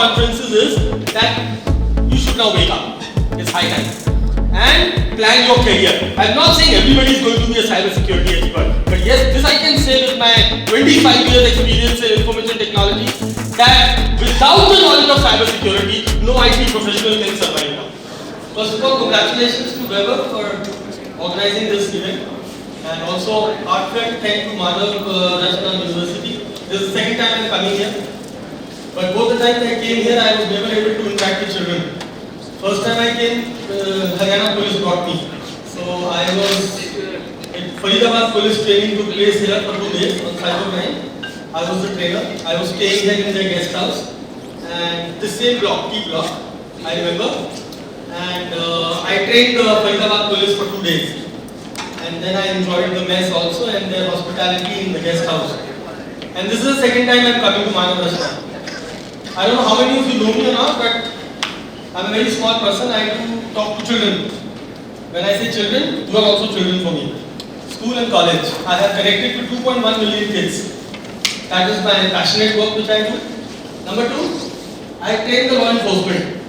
conferences is that you should now wake up. It's high time. And plan your career. I'm not saying everybody is going to be a cybersecurity expert, but yes, this I can say with my 25 years experience in information technology, that without the knowledge of cybersecurity, no IT professional can survive now. First of all, congratulations to Weber for organizing this event, and also heartfelt thank to Madhav Rajna University. This is the second time I'm coming here, but both the times I came here, I was never able to interact with children. First time I came, Haryana police brought me. So I was at Faridabad police training took place here for 2 days on Cyber Crime. I was the trainer. I was staying here in their guest house, and the same block, T block, I remember. And I trained the Faridabad police for 2 days. And then I enjoyed the mess also and their hospitality in the guest house. And this is the second time I'm coming to Manavdashna. I don't know how many of you know me or not, but I'm a very small person. I do talk to children. When I say children, you are also children for me. School and college. I have connected to 2.1 million kids. That is my passionate work which I do. Number 2, I train the law enforcement.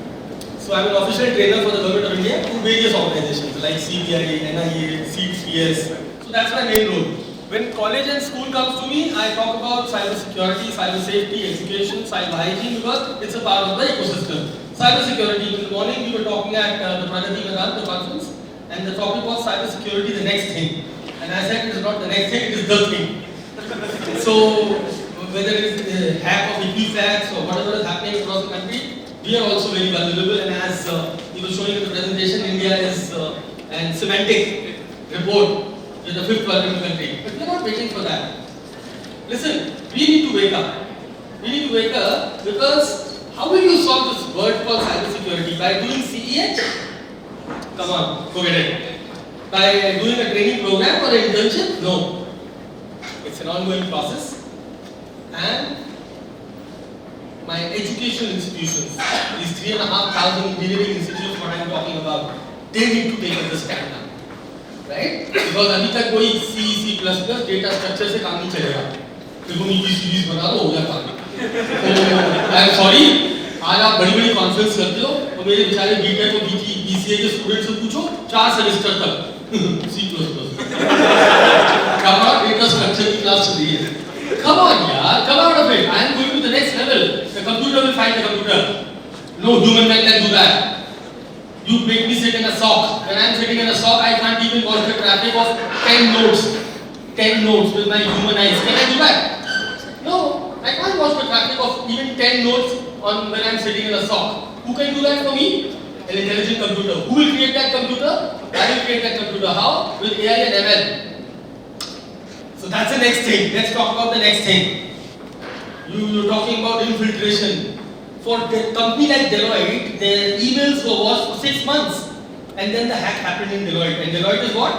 So I'm an official trainer for the Government of India to various organizations like CBI, NIA, CTS. So that's my main role. When college and school comes to me, I talk about cyber security, cyber safety, education, cyber hygiene because it's a part of the ecosystem. Cyber security. In the morning we were talking at the Pragati Madan, the conference, and the topic was cyber security, the next thing. And I said it is not the next thing, it is the thing. So whether it is hack of Equifax or whatever is happening across the country, we are also very vulnerable. And as he was showing in the presentation, India is an semantic report. We are the 5th vulnerable country. But we are not waiting for that. Listen, we need to wake up. We need to wake up because how will you solve this word called cybersecurity? By doing CEH? Come on, go get it. By doing a training program or an internship? No. It's an ongoing process. And my educational institutions, these 3,500 engineering institutes what I am talking about, they need to take a stand now. Right? Because अभी तक कोई C++ data structure से काम नहीं चलेगा। देखो नीचे series बना दो हो गया काम। तो I am sorry, आज आप बड़ी-बड़ी कॉन्फ्रेंस करते हो, तो मेरे बेचारे बीटेक और BCA के स्टूडेंट्स से पूछो 4 सेमेस्टर तक C++। कहाँ data structure की क्लास चल रही है? Come on, yaar, come out of it. I am going to the next level. The computer will find the computer. No human can do that. You make me sit in a SOC. When I am sitting in a SOC, I can't even watch the traffic of 10 nodes. 10 nodes with my human eyes. Can I do that? No, I can't watch the traffic of even 10 nodes on when I am sitting in a SOC. Who can do that for me? An intelligent computer. Who will create that computer? I will create that computer. How? With AI and ML. So that's the next thing. Let's talk about the next thing. You're talking about infiltration. For a company like Deloitte, their emails were watched for 6 months. And then the hack happened in Deloitte. And Deloitte is what?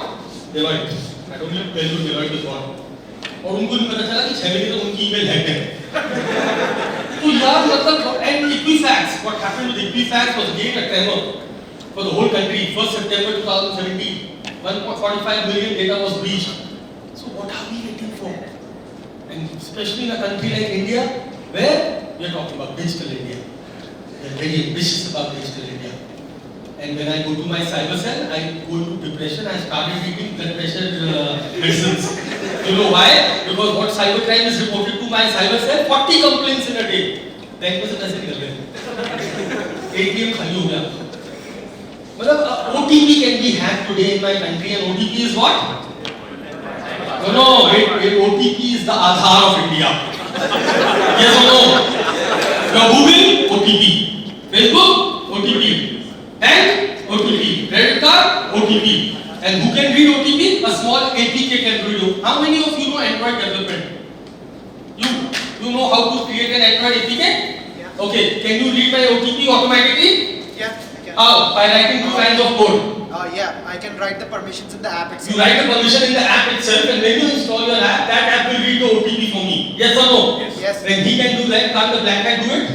Deloitte. I don't need to tell you Deloitte is what. और उनको नहीं पता चला कि 6 महीने तक उनकी email hacked है. तो यार मतलब and Equifax, what happened with Equifax was again a tremor for the whole country. 1st September 2017, 1.45 million data was breached. So what are we waiting for? And especially in a country like India, where we are talking about digital India. We are very ambitious about digital India. And when I go to my cyber cell, I go into depression. I started taking blood pressure medicines. You know why? Because what cybercrime is reported to my cyber cell, 40 complaints in a day. Bank में से पैसे निकल गए. ATM खाली हो गया. मतलब OTP can be hacked today in my country, and OTP is what? No, OTP is the Aadhaar of India. Yes or no? Your Google, OTP. Facebook, OTP. Bank, OTP. Credit card, OTP. And who can read OTP? A small APK can read it. How many of you know Android development? You know how to create an Android APK? Yeah. Okay, can you read my OTP automatically? Yeah. How? By writing 2 lines of code. Yeah, I can write the permissions in the app itself. You write the permission in the app itself, and when you install your app, that app will read the OTP for me. Yes or no? Yes. When he can do that, can't the black guy do it?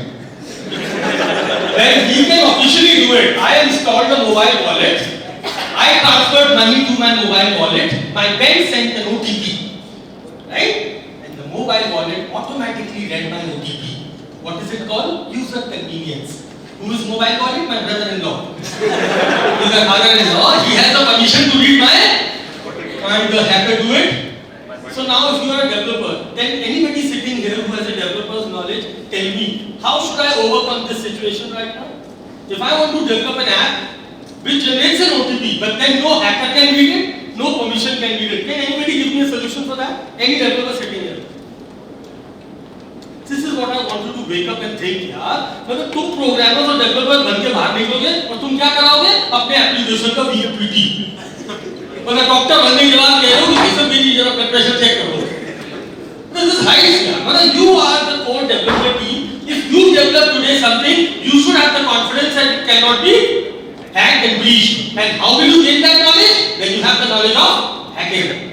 When he can officially do it, I installed a mobile wallet. I transferred money to my mobile wallet. My bank sent an OTP. Right? And the mobile wallet automatically read my OTP. What is is it called? User convenience. Who is mobile calling? My brother-in-law. Who is my father-in-law? He has the permission to read my, and the hacker do it. So now if you are a developer, then anybody sitting here who has a developer's knowledge, tell me, how should I overcome this situation right now? If I want to develop an app which generates an OTP, but then no hacker can read it, no permission can read it, can anybody give me a solution for that? Any developer sitting here? This is what I want you to wake up and think, यार मतलब तुम programmers और developers बन के बाहर निकलोगे और तुम क्या कराओगे अपने एप्लीकेशन का VFPT मतलब डॉक्टर बनने के बाद कह रहे हो कि सब मेरी जरा ब्लड प्रेशर चेक करो this is heights यार मतलब you are the core developer team if you develop today something you should have the confidence that it cannot be hacked and breached and how will you gain that knowledge when you have the knowledge of hacking.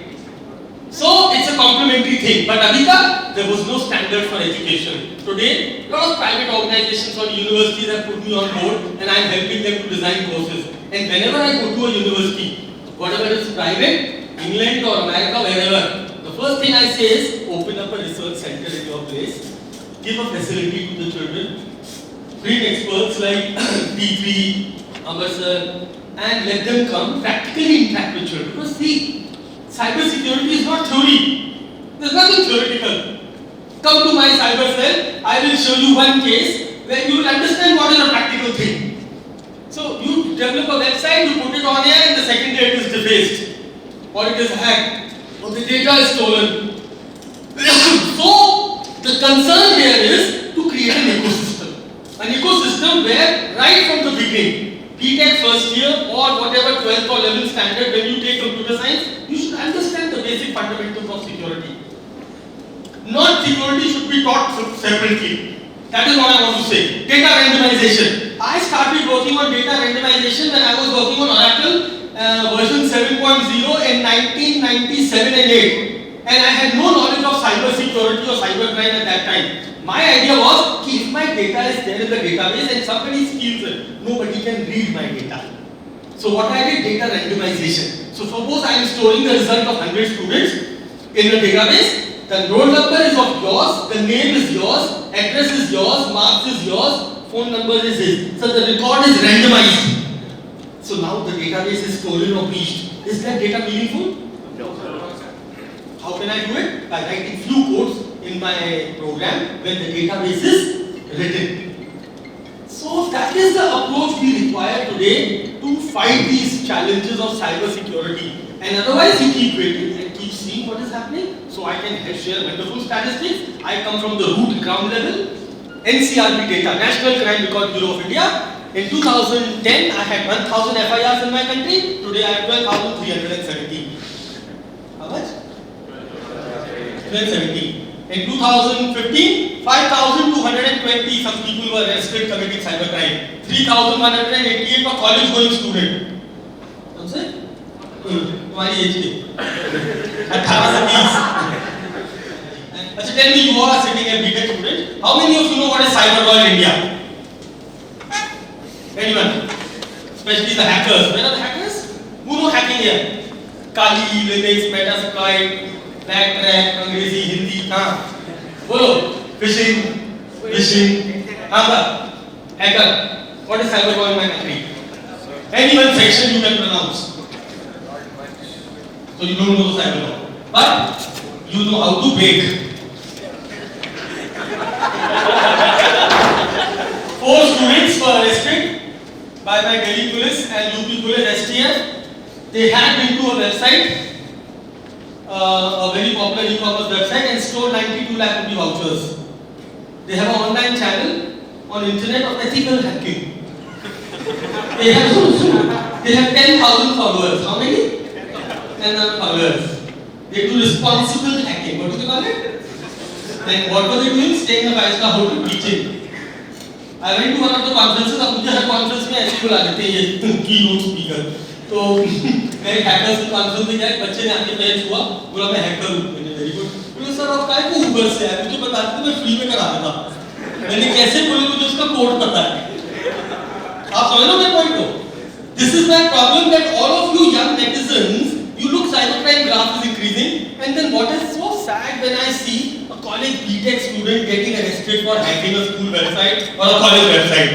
So it's a complementary thing, but abhi tak there was no standard for education. Today, a lot of private organizations or universities have put me on board, and I am helping them to design courses. And whenever I go to a university, whatever is private, England or America, wherever, the first thing I say is open up a research center in your place, give a facility to the children, bring experts like D3, Amazon, and let them come practically interact with children. Because see, cyber security is not theory. There's nothing theoretical. Come to my cyber cell, I will show you one case where you will understand what is a practical thing. So you develop a website, you put it on air, and the second day it is defaced, or it is hacked, or the data is stolen. So the concern here is to create an ecosystem where right from the beginning, BTech first year or whatever 12th or 11th standard, when you take computer science, you should understand the basic fundamentals of security. Not security should be taught separately. That is what I want to say. Data randomization. I started working on data randomization when I was working on Oracle version 7.0 in 1997 and 8. And I had no knowledge of cyber security or cybercrime at that time. My idea was, if my data is there in the database and somebody steals it, nobody can read my data. So what I did, data randomization. So suppose I am storing the result of 100 students in the database. The roll number is of yours, the name is yours, address is yours, marks is yours, phone number is his. So the record is randomized. So now the database is stolen or breached. Is that data meaningful? No. How can I do it? By writing few codes in my program when the database is written. So that is the approach we require today to fight these challenges of cyber security. And otherwise you keep waiting and keep seeing what is happening. So I can share wonderful statistics. I come from the root ground level. NCRB data, National Crime Record Bureau of India. In 2010, I had 1,000 FIRs in my country. Today I have 12,370. How much? 1270. In 2015, 5,220 some people were arrested committing cybercrime. 3,188 were college-going students. What's it? तुम्हारी as की 18 से 30. अच्छा, tell me, you are sitting a BTech student. How many of you know what is cyber law in India? Anyone? Especially the hackers. Where are the hackers? Who know hacking here? Kali, Linux, Metasploit, Backtrack, अंग्रेजी, हिंदी, हाँ, बोलो. Phishing, हाँ, hacker. What is cyber law in my country? Any one section you can pronounce. So you don't know the cyber law, but you know how to bake. 4 students were arrested by my Delhi police and UP police STF. They hacked into a website, a very popular e-commerce website, and stole 92 lakh rupee vouchers. They have an online channel on internet of ethical hacking. They have 10,000 followers. How many? 10,000 followers. They do responsible hacking. What do they call it? Like what were they doing? Staying in a 5-star hotel preaching. I went to one of the conferences. अब मुझे हर conference में ऐसे बुला लेते हैं ये keynote speaker. तो मैं hackers की conference में गया, एक बच्चे ने आके पैर छुआ, बोला मैं hacker हूँ. मैंने very good. बोले सर आप काय को Uber से आए? मुझे बता दो मैं free में करा देता. मैंने कैसे बोले मुझे उसका कोड पता है. आप समझ लो मेरे point को. This is my problem that all of you young netizens, you look cybercrime graph is increasing, and then what is so sad when I see a a BTech student getting arrested for hacking a school website or a college website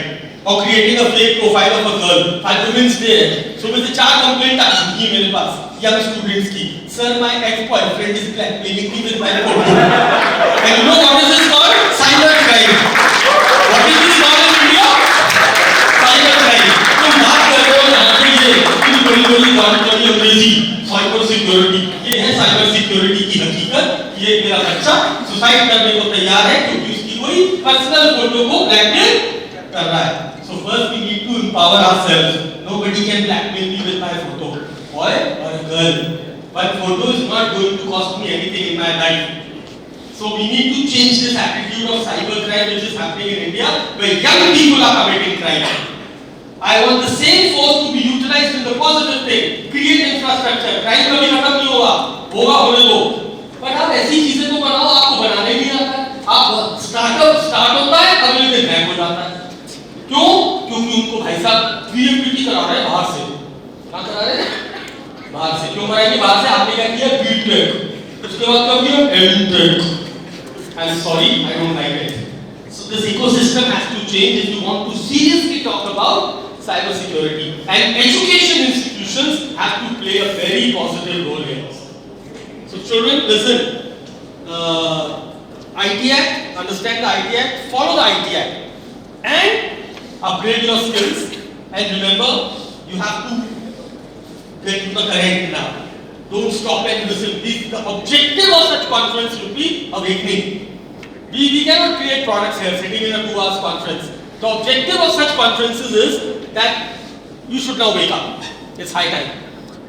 or creating a fake profile of a girl. आज Women's Day है, so मुझे 4 complaint आ चुकी है मेरे पास young students की. Sir, my ex-boyfriend is blackmailing me with my photo. And you know what is this called? Cyber crime. What is this called in India? Cyber crime. तुम बात कर रहे हो यहाँ पे ये इतनी बड़ी बात करी अंग्रेजी साइबर सिक्योरिटी. ये है साइबर सिक्योरिटी की हकीकत. ये मेरा बच्चा सुसाइड करने को तैयार है क्योंकि उसकी कोई पर्सनल फोटो को ब्लैकमेल कर रहा है. So first we need to empower ourselves. Nobody can blackmail me with my photo. Boy or a girl. My photo is not going to cost me anything in my life. So we need to change this attitude of cyber crime which is happening in India, where young people are committing crime. I want the same force to be utilized in the positive thing. Create infrastructure. Crime कभी खत्म नहीं होगा. होगा होने दो. But आप ऐसी चीजें तो बनाओ आपको बनाने नहीं आता है. आप स्टार्टअप स्टार्ट होता है अगले दिन हैक हो जाता है. क्यों? क्योंकि उनको भाई साहब क्रिएटिविटी करा रहे हैं बाहर से. कहाँ करा रहे हैं? बाहर से. क्यों कराएंगे बाहर से? आपने क्या किया? बीटेक. उसके बाद क्या किया? MTech. I'm sorry, I don't like it. So this ecosystem has to change if you want to seriously talk about cyber security. And education institutions have to play a very positive role here. So children, listen. IT Act, understand the IT Act, follow the IT Act, and upgrade your skills. And remember, you have to get to the current now. Don't stop and listen. The objective of such conference should be awakening. We cannot create products here sitting in a 2 hours conference. The objective of such conferences is that you should now wake up. It's high time.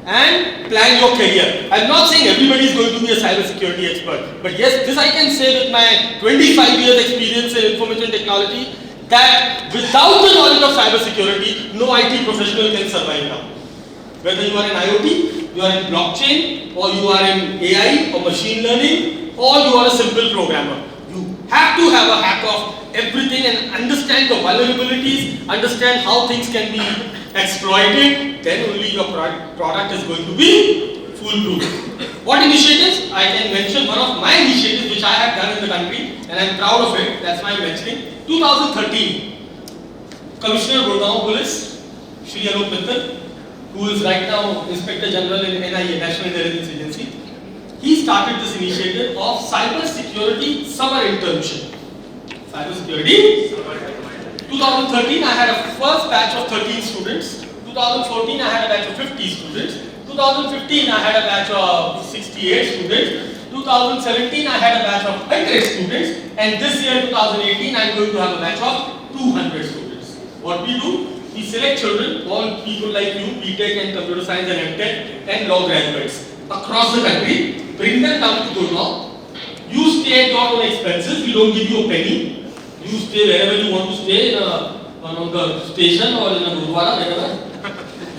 And plan your career. I'm not saying everybody is going to be a cyber security expert. But yes, this I can say with my 25 years experience in information technology, that without the knowledge of cyber security, no IT professional can survive now. Whether you are in IoT, you are in blockchain, or you are in AI or machine learning, or you are a simple programmer. You have to have a hack of everything and understand the vulnerabilities, understand how things can be exploited, then only your product is going to be foolproof. What initiatives? I can mention one of my initiatives which I have done in the country and I am proud of it, that's why I am mentioning. 2013, Commissioner Gurgaon Police, Shri Anup Mittal, who is right now Inspector General in NIA, National Intelligence Agency, he started this initiative of Cyber Security Summer Internship. Cyber Security. 2013, I had a first batch of 13 students. 2014, I had a batch of 50 students. 2015, I had a batch of 68 students. 2017, I had a batch of 100 students. And this year, 2018, I am going to have a batch of 200 students. What we do? We select children, all people like you, BTech and Computer Science and MTech, and law graduates across the country, bring them down to Gurgaon. You stay at your own expenses, we don't give you a penny. You stay wherever you want to stay, in one of the station or in a Gurudwara, wherever.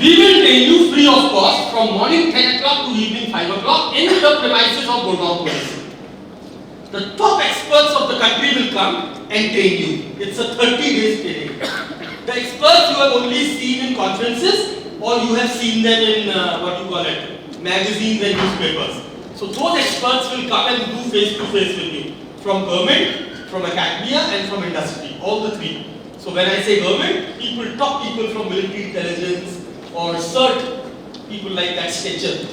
We will train you free of cost from morning 10 o'clock to evening 5 o'clock in the premises of Gurgaon Police. The top experts of the country will come and train you. It's a 30 days training. The experts you have only seen in conferences or you have seen them in magazines and newspapers. So those experts will come and do face to face with you from government, from academia and from industry, all the three. So when I say government, top people from military intelligence or CERT, people like that stature.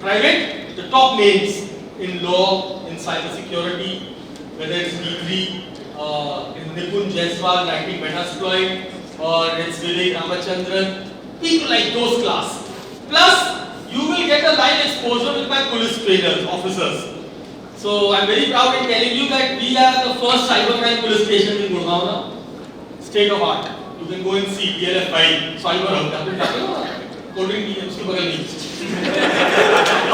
Private, the top names in law, in cyber security, whether it's degree, in Nipun Jaiswal writing Metasploit, or it's Vivek Ramachandran, people like those class. Plus, you will get a live exposure with my police trainers, officers. So I'm very proud in telling you that we are the first cybercrime police station in Gurgaon now. State of art. You can go and see DLF5, cyber hub. आपने जाते हो ना? Cold drink भी है उसके बगल में.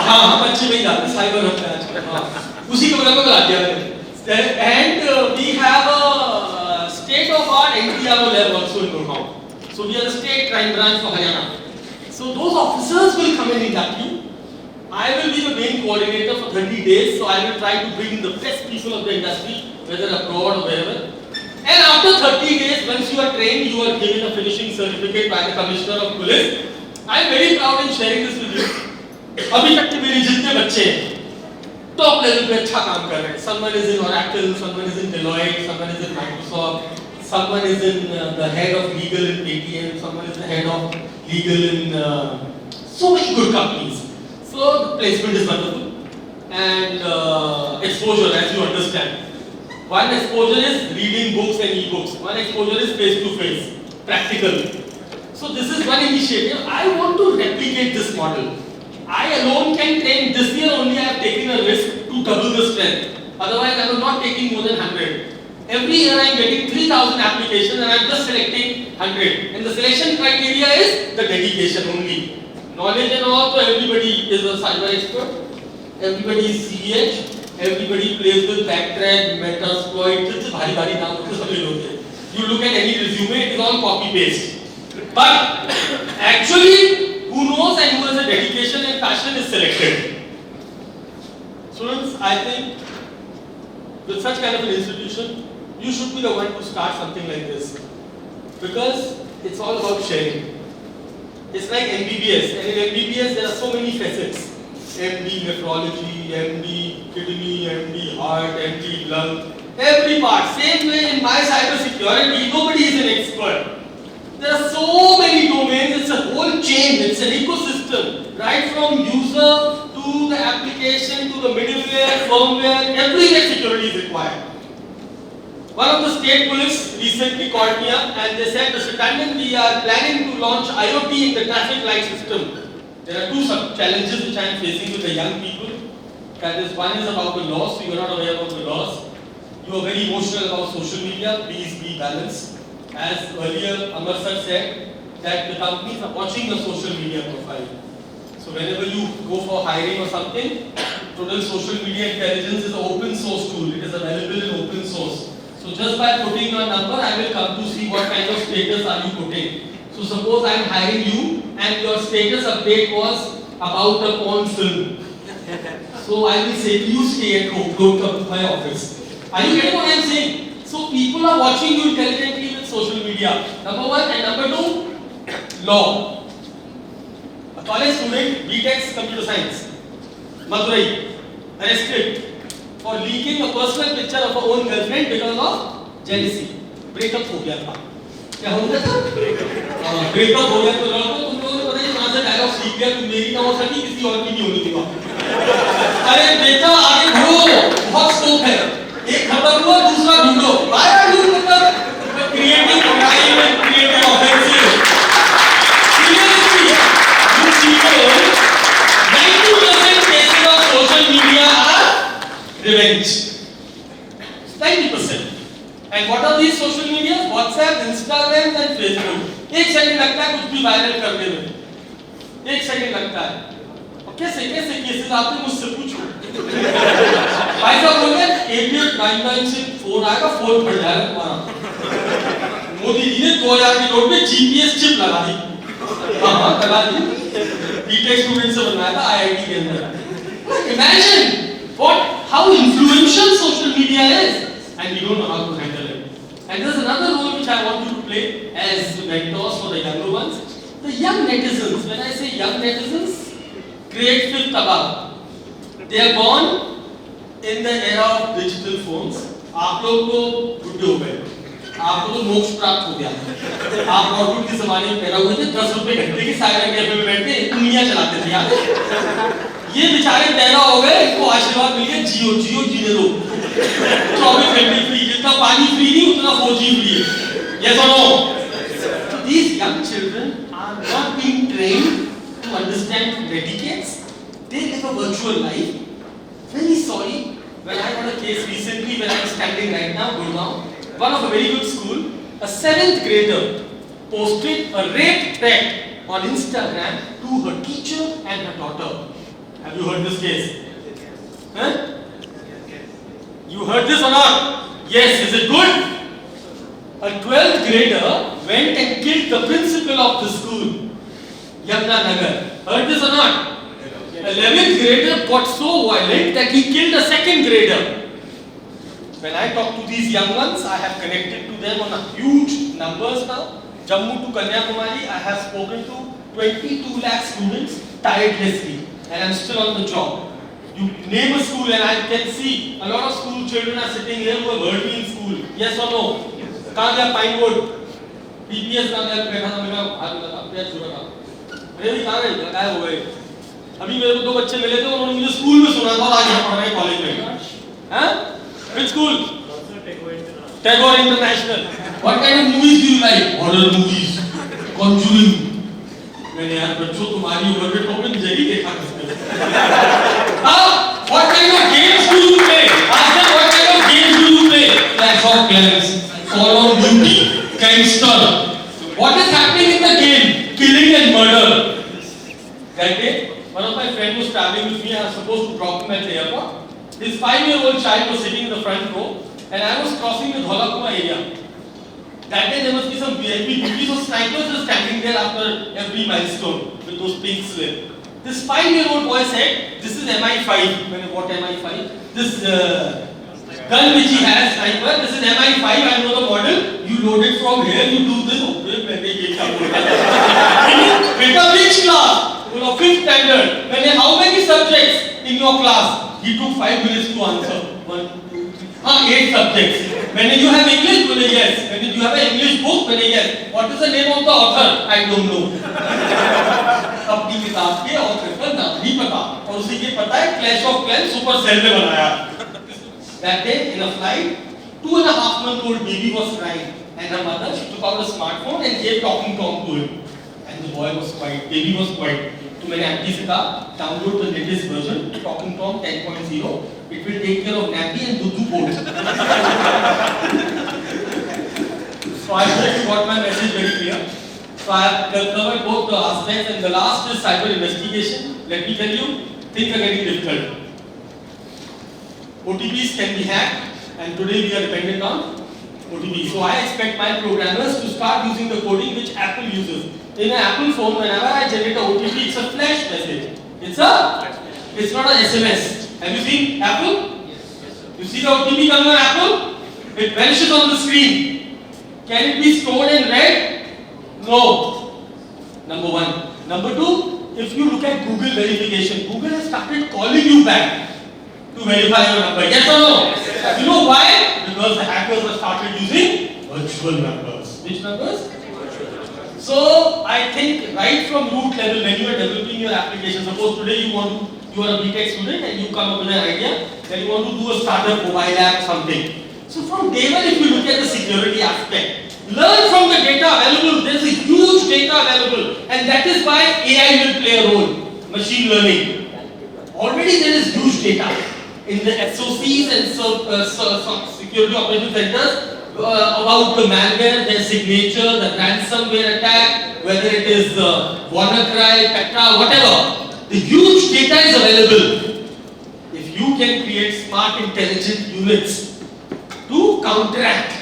हाँ हम अच्छे में जाते cyber hub है आजकल. हाँ उसी के बगल में बुला दिया मैंने. And we have a state of art NTRO lab also in Gurgaon. So we are the state crime branch for Haryana. So those officers will come and induct you. I will be the main coordinator for 30 days, so I will try to bring in the best people of the industry, whether abroad or wherever. And after 30 days, once you are trained, you are given a finishing certificate by the Commissioner of Police. I am very proud in sharing this with you. अभी तक के मेरे जितने बच्चे हैं, top level पे अच्छा काम कर रहे हैं. Someone is in Oracle, someone is in Deloitte, someone is in Microsoft, someone is in the head of legal in Paytm, someone is the head of legal in so many good companies. So the placement is wonderful and exposure, as you understand. One exposure is reading books and e-books. One exposure is face to face, practical. So this is one initiative. I want to replicate this model. I alone can train. This year only I have taken a risk to double the strength. Otherwise I was not taking more than 100. Every year I am getting 3,000 applications and I am just selecting 100. And the selection criteria is the dedication only. Knowledge and all, so everybody is a cyber expert. Everybody is CEH. Everybody plays with Backtrack, Metasploit. It's a bhari naam hote sabhi log hai. You look at any resume, it is all copy paste. But actually, who knows and who has a dedication and passion is selected. Students, I think with such kind of an institution, you should be the one to start something like this. Because it's all about sharing. It's like MBBS, and in MBBS there are so many facets. MD nephrology, MD kidney, MD heart, MD lung, every part. Same way in my cyber security, nobody is an expert. There are so many domains, it's a whole chain, it's an ecosystem. Right from user to the application to the middleware, firmware, everywhere security is required. One of the state police recently called me up and they said, Mr. Tandon, we are planning to launch IoT in the traffic light system. There are two challenges which I am facing with the young people. That is, one is about the laws, so you are not aware about the laws. You are very emotional about social media, please be balanced. As earlier Amar sir said, that the companies are watching the social media profile. So whenever you go for hiring or something, total social media intelligence is an open source tool. It is available in open source. So just by putting your number, I will come to see what kind of status are you putting. So suppose I am hiring you and your status update was about a porn film. So I will say to you, stay at home, don't come to my office. Are you getting what I am saying? So people are watching you intelligently with social media. Number one, and number two, law. A college student, BTech Computer Science, Madurai, arrested for leaking a personal picture of her own girlfriend because of jealousy. Breakup हो गया था. क्या हो गया था? Breakup हो गया तो लड़कों तुम लोगों को पता है कहाँ से डायलॉग सीख गया, तुम मेरी ना हो सकी किसी और की नहीं होने दूंगा. अरे बेटा आगे बढ़ो, बहुत स्कोप है. एक खबर हुआ, दूसरा ढूंढो. Why are you creating crime and creating offenses? Seriously, you people, 90% cases of social media are revenge. 90%. And what are these social media? WhatsApp, Instagram and Facebook. एक सेकंड लगता है कुछ भी वायरल करने में. एक सेकंड लगता है. कैसे केसेस आते हैं मुझसे पूछो. भाई साहब बोले 8899 से फोन आएगा, फोन फट जाएगा तुम्हारा. मोदी जी ने 2000 की नोट में जीपीएस चिप लगा दी. हाँ लगा दी. बीटेक स्टूडेंट से बनवाया था आईआईटी के अंदर. Imagine how influential social media is, and we don't know how to handle it. And there's another role which I want you to play as mentors for the younger ones. The young netizens. When I say young netizens, grade 5th above, they are born in the era of digital phones. आप लोग को बुढ़े हो गए, आपको तो मोक्ष प्राप्त हो गया. आप मॉडर्न के ज़माने में पैदा हुए थे, 10 रुपए घंटे की साइबर कैफे में बैठ के दुनिया चलाते थे यार. ये बेचारे पैदा हो गए, इनको आशीर्वाद मिल गया, जियो जीने दो. 24 घंटे फ्री, जितना पानी फ्री नहीं उतना 4G फ्री है. Yes or no? So these young children are not being trained to understand predicates. They live a virtual life. Very sorry, when I got a case recently when I was standing right now, Gurgaon, one of a very good school, a 7th grader posted a rape threat on Instagram to her teacher and her daughter. Have you heard this case? Huh? You heard this or not? Yes, is it good? A 12th grader went and killed the principal of the school, Yamuna Nagar. Heard this or not? 11th grader got so violent that he killed a 2nd grader. When I talk to these young ones, I have connected to them on a huge numbers now. Jammu to Kanyakumari, I have spoken to 22 lakh students tirelessly, and I'm still on the job. You name a school and I can see a lot of school children are sitting here who have heard me in school. Yes or no? कहाँ गया Pinewood? PPS कहाँ गया? बैठा था मेरा हाथ में था, पैर छुड़ा था। मेरे भी कहाँ गए? गायब हो गए। अभी मेरे को दो बच्चे मिले थे, उन्होंने मुझे स्कूल में सुना था और आज यहाँ पढ़ रहे हैं कॉलेज में। हाँ? Which school? Tagore International. What kind of movies do you like? Horror movies. Conjuring. मैंने यार बच्चों तुम्हारी उम्र के टॉपिक जगी देखा किसने? हाँ? What kind of games do you play? Ask them what kind of games do you play? Clash of Clans, Call of Duty, Gangster. What is happening in the game? Killing and murder. That day, one of my friends was traveling with me. I was supposed to drop him at the airport. His 5-year-old child was sitting in the front row, and I was crossing the Dholakuma area. That day there must be some VIP duties, so snipers were standing there after every milestone with those pink slips. This 5-year-old boy said, "This is MI5." What MI5? This gun which he has, sniper. This is MI5. I know the model. You load it from here. You do this. Which class? 5th standard. How many subjects in your class? He took 5 minutes to answer. 1, 2, 3. 8 subjects. You have English? Yes. You have an English book? Yes. What is the name of the author? I don't know. अपनी किताब के author का नाम नहीं पता और उसे ये पता है Clash of Clans Supercell ने बनाया. That day in a flight, 2.5-month-old baby was crying and her mother took out a smartphone and gave Talking Tom to him. And the boy was quiet, baby was quiet. तो मैंने aunty से कहा download the latest version Talking Tom 10.0. It will take care of nappy and dudu board. So I hope you got my message very clear. So I have covered both the aspects, and the last is cyber investigation. Let me tell you, things are getting difficult. OTPs can be hacked, and today we are dependent on OTPs. So I expect my programmers to start using the coding which Apple uses. In an Apple phone, whenever I generate a OTP, it's a flash message. It's not an SMS. Have you seen Apple? You see the OTP coming on Apple? It vanishes on the screen. Can it be stored and read? No. Number one. Number two, if you look at Google verification, Google has started calling you back to verify your number. Yes or no? Yes. You know why? Because the hackers have started using virtual numbers. Which numbers? So I think right from root level, when you are developing your application, suppose today you are a BTech student and you come up with an idea that you want to do a startup mobile app something. So from day one, if you look at the security aspect, learn from the data available. There is a huge data available, and that is why AI will play a role. Machine learning. Already there is huge data in the SOCs and security operation centers about the malware, their signature, the ransomware attack, whether it is WannaCry, Petra, whatever. The huge data is available. If you can create smart, intelligent units to counteract,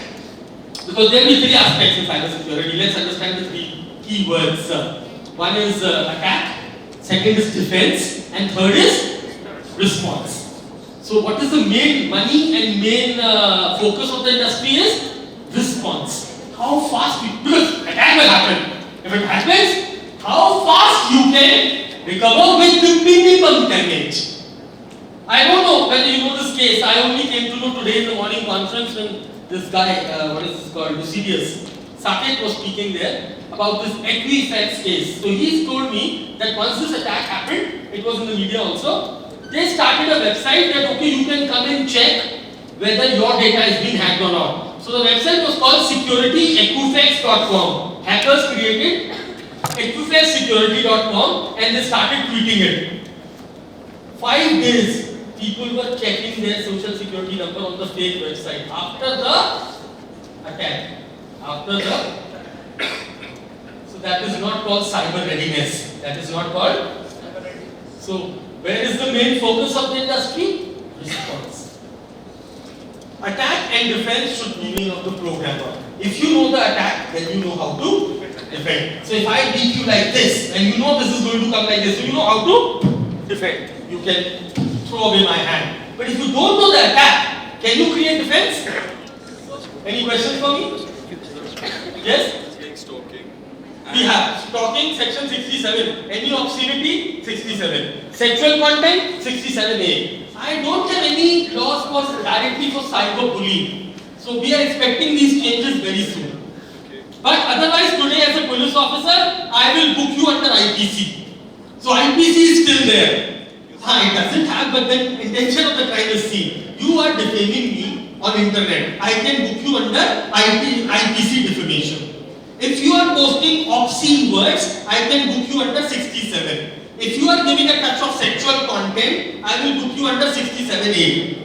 because there will be 3 aspects in cybersecurity. Let's understand the 3 key words. One is attack, second is defense, and third is response. So what is the main money and main focus of the industry is response. How fast because attack will happen. If it happens, how fast you can recover with the minimum damage. I don't know whether you know this case. I only came to know today in the morning conference when this guy, what is this called, Lucidius, Saket was speaking there about this Equifax case. So he's told me that once this attack happened, it was in the media also, they started a website that, okay, you can come and check whether your data has been hacked or not. So the website was called securityequifax.com. Hackers created equifaxsecurity.com and they started tweeting it. 5 days, people were checking their social security number on the fake website after the attack. So that is not called cyber readiness. That is not called cyber readiness. So where is the main focus of the industry? Response. Attack and defense should be meaning of the programmer. If you know the attack, then you know how to defend. So if I beat you like this, and you know this is going to come like this, so you know how to defend. You can throw away my hand. But if you don't know the attack, can you create defense? Any questions for me? Yes? Stalking. We have stalking, section 67. Any obscenity, 67. Sexual content, 67A. I don't have any laws for directly for cyberbullying. So we are expecting these changes very soon. But otherwise today as a police officer, I will book you under IPC. So IPC is still there. It doesn't have, but the intention of the crime is seen. You are defaming me on internet. I can book you under IPC defamation. If you are posting obscene words, I can book you under 67. If you are giving a touch of sexual content, I will book you under 67A.